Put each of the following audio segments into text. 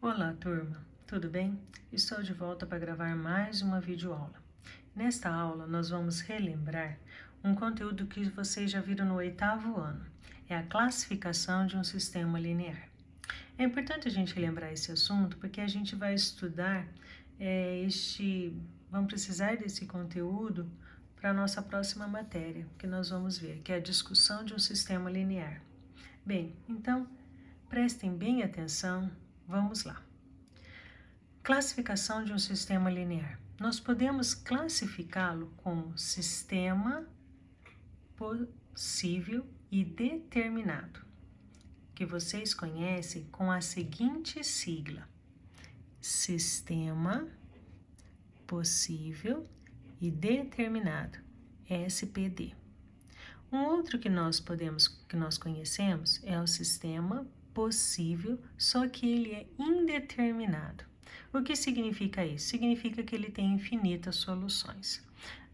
Olá, turma, tudo bem? Estou de volta para gravar mais uma videoaula. Nesta aula, nós vamos relembrar um conteúdo que vocês já viram no 8º ano. É a classificação de um sistema linear. É importante a gente relembrar esse assunto porque a gente vai estudar vamos precisar desse conteúdo para a nossa próxima matéria, que nós vamos ver, que é a discussão de um sistema linear. Bem, então, prestem bem atenção, vamos lá. Classificação de um sistema linear. Nós podemos classificá-lo como sistema possível e determinado, que vocês conhecem com a seguinte sigla: sistema possível e determinado, SPD. Um outro que nós conhecemos é o sistema possível, só que ele é indeterminado. O que significa isso? Significa que ele tem infinitas soluções.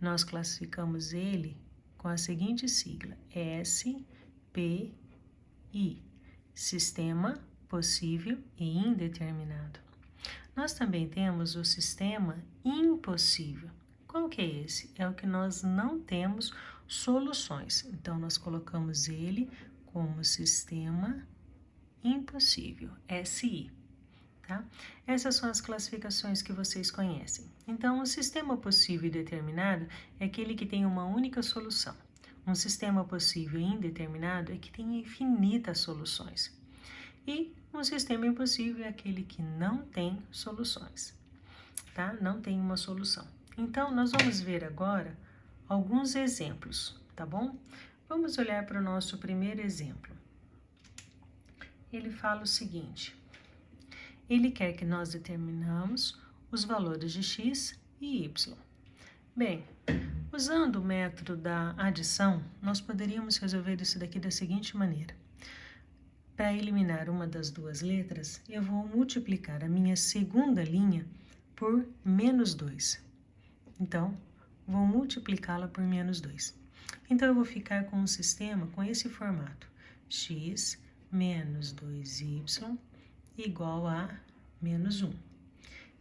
Nós classificamos ele com a seguinte sigla: SPI, sistema possível e indeterminado. Nós também temos o sistema impossível. Qual que é esse? É o que nós não temos soluções. Então, nós colocamos ele como sistema impossível, SI. Tá? Essas são as classificações que vocês conhecem. Então, o sistema possível e determinado é aquele que tem uma única solução. Um sistema possível e indeterminado é que tem infinitas soluções. E um sistema impossível é aquele que não tem soluções, tá? Não tem uma solução. Então, nós vamos ver agora alguns exemplos, tá bom? Vamos olhar para o nosso primeiro exemplo. Ele fala o seguinte: ele quer que nós determinamos os valores de x e y. Bem, usando o método da adição, nós poderíamos resolver isso daqui da seguinte maneira. Para eliminar uma das duas letras, eu vou multiplicar a minha segunda linha por menos 2. Então, vou multiplicá-la por menos 2. Então, eu vou ficar com um sistema com esse formato: x menos 2y igual a menos 1.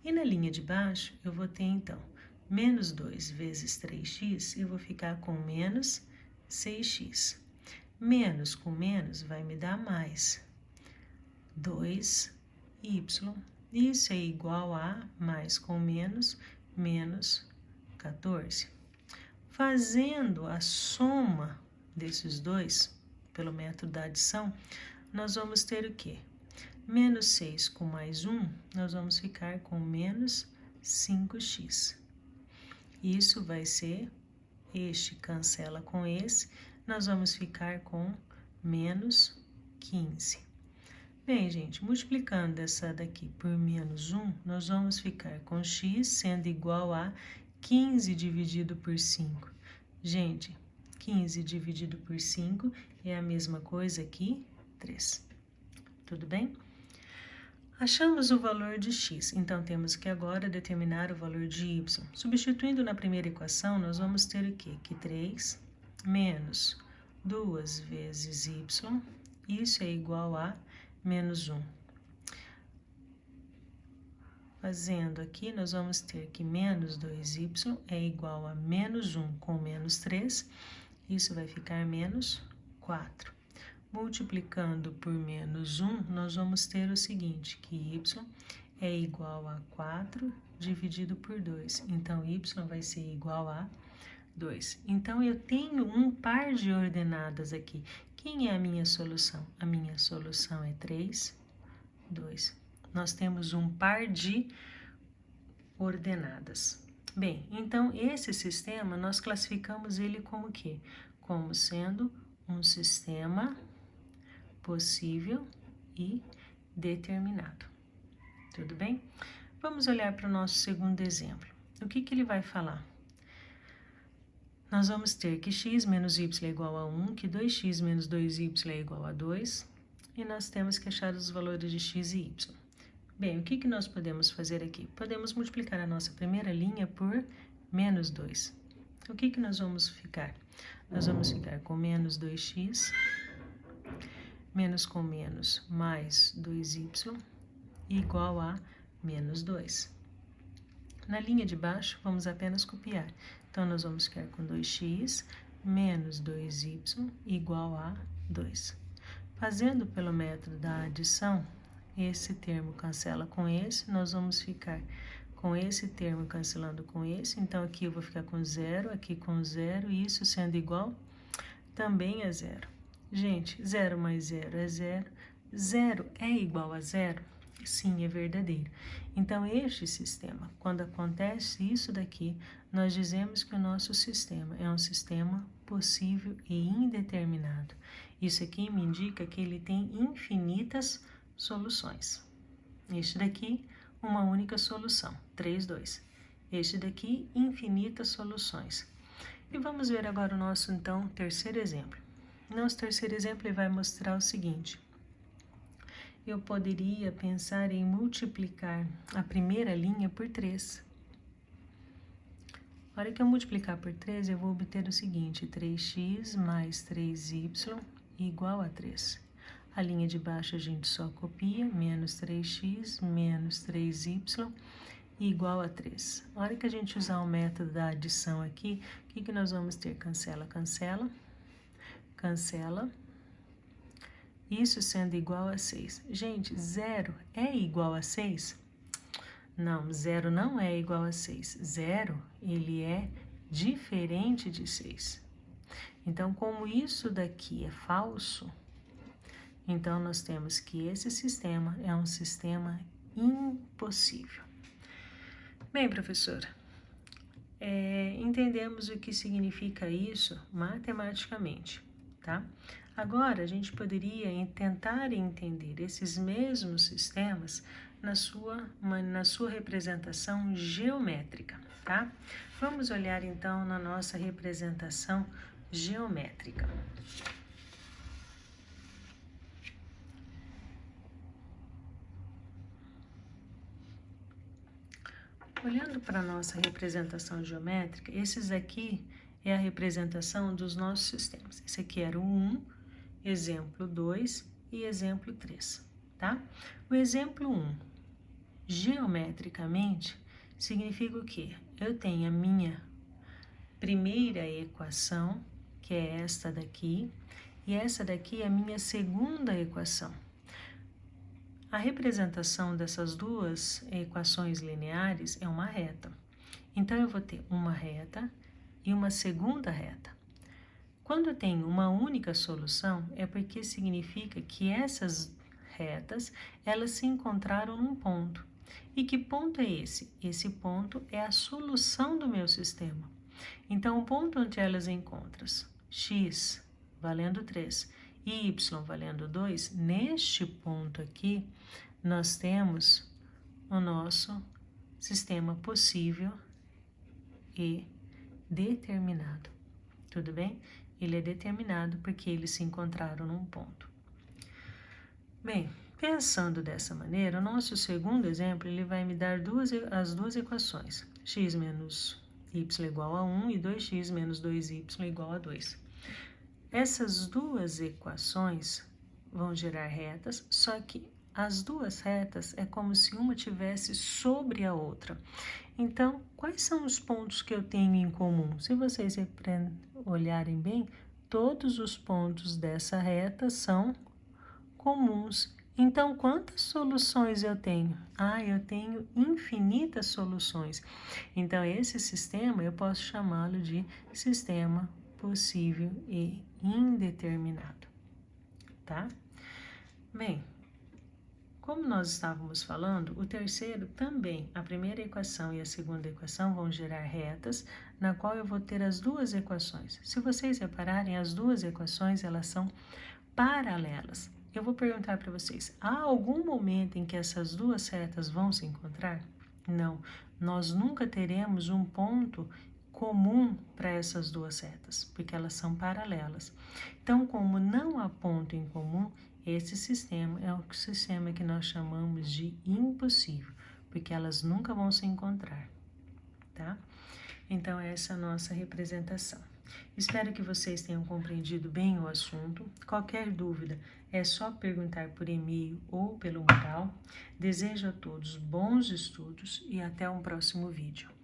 E na linha de baixo, eu vou ter, então, menos 2 vezes 3x, eu vou ficar com menos 6x. Menos com menos vai me dar mais 2y. Isso é igual a mais com menos 14. Fazendo a soma desses dois, pelo método da adição, nós vamos ter o quê? Menos 6 com mais 1, nós vamos ficar com menos 5x. Isso vai ser, este cancela com esse, nós vamos ficar com menos 15. Bem, gente, multiplicando essa daqui por menos 1, nós vamos ficar com x sendo igual a 15 dividido por 5. Gente, 15 dividido por 5 é a mesma coisa que 3. Tudo bem? Achamos o valor de x, então temos que agora determinar o valor de y. Substituindo na primeira equação, nós vamos ter o quê? Que 3 menos 2 vezes y, isso é igual a menos 1. Fazendo aqui, nós vamos ter que menos 2y é igual a menos 1 com menos 3, isso vai ficar menos 4. Multiplicando por menos 1, nós vamos ter o seguinte, que y é igual a 4 dividido por 2. Então, y vai ser igual a 2. Então, eu tenho um par de ordenadas aqui. Quem é a minha solução? A minha solução é 3, 2. Nós temos um par de ordenadas. Bem, então, esse sistema, nós classificamos ele como o quê? Como sendo um sistema possível e determinado. Tudo bem? Vamos olhar para o nosso segundo exemplo. O que ele vai falar? Nós vamos ter que x menos y é igual a 1, que 2x menos 2y é igual a 2, e nós temos que achar os valores de x e y. Bem, o que nós podemos fazer aqui? Podemos multiplicar a nossa primeira linha por menos 2. O que nós vamos ficar? Nós vamos ficar com menos 2x, menos com menos, mais 2y, igual a menos 2. Na linha de baixo, vamos apenas copiar. Então, nós vamos ficar com 2x menos 2y igual a 2. Fazendo pelo método da adição, esse termo cancela com esse, nós vamos ficar com esse termo cancelando com esse. Então, aqui eu vou ficar com 0, aqui com 0, e isso sendo igual também a 0. Gente, 0 mais 0 é 0. 0 é igual a 0? Sim, é verdadeiro. Então, este sistema, quando acontece isso daqui, nós dizemos que o nosso sistema é um sistema possível e indeterminado. Isso aqui me indica que ele tem infinitas soluções. Este daqui, uma única solução, 3, 2. Este daqui, infinitas soluções. E vamos ver agora o nosso, então, terceiro exemplo. Nosso terceiro exemplo ele vai mostrar o seguinte. Eu poderia pensar em multiplicar a primeira linha por 3. Na hora que eu multiplicar por 3, eu vou obter o seguinte, 3x mais 3y igual a 3. A linha de baixo a gente só copia, menos 3x menos 3y igual a 3. Na hora que a gente usar o método da adição aqui, o que nós vamos ter? Cancela, cancela, cancela. Isso sendo igual a 6. Gente, 0 é igual a 6? Não, 0 não é igual a 6. 0, ele é diferente de 6. Então, como isso daqui é falso, então nós temos que esse sistema é um sistema impossível. Bem, professora, entendemos o que significa isso matematicamente, tá? Agora, a gente poderia tentar entender esses mesmos sistemas na sua representação geométrica, tá? Vamos olhar, então, na nossa representação geométrica. Olhando para a nossa representação geométrica, esses aqui é a representação dos nossos sistemas. Esse aqui era o 1, exemplo 2 e exemplo 3, tá? O exemplo 1, geometricamente, significa o quê? Eu tenho a minha primeira equação, que é esta daqui, e essa daqui é a minha segunda equação. A representação dessas duas equações lineares é uma reta. Então, eu vou ter uma reta e uma segunda reta. Quando eu tenho uma única solução, é porque significa que essas retas, elas se encontraram num ponto. E que ponto é esse? Esse ponto é a solução do meu sistema. Então, o ponto onde elas encontram x valendo 3 e y valendo 2, neste ponto aqui, nós temos o nosso sistema possível e determinado. Tudo bem? Ele é determinado porque eles se encontraram num ponto. Bem, pensando dessa maneira, o nosso segundo exemplo, ele vai me dar as duas equações. X menos y igual a 1 e 2x menos 2y igual a 2. Essas duas equações vão gerar retas, só que as duas retas é como se uma tivesse sobre a outra. Então, quais são os pontos que eu tenho em comum? Se vocês olharem bem, todos os pontos dessa reta são comuns. Então, quantas soluções eu tenho? Eu tenho infinitas soluções. Então, esse sistema eu posso chamá-lo de sistema possível e indeterminado, tá? Bem, como nós estávamos falando, o terceiro também, a primeira equação e a segunda equação vão gerar retas, na qual eu vou ter as duas equações. Se vocês repararem, as duas equações, elas são paralelas. Eu vou perguntar para vocês, há algum momento em que essas duas retas vão se encontrar? Não, nós nunca teremos um ponto comum para essas duas retas, porque elas são paralelas. Então, como não há ponto em comum, esse sistema é o sistema que nós chamamos de impossível, porque elas nunca vão se encontrar, tá? Então, essa é a nossa representação. Espero que vocês tenham compreendido bem o assunto. Qualquer dúvida é só perguntar por e-mail ou pelo mural. Desejo a todos bons estudos e até um próximo vídeo.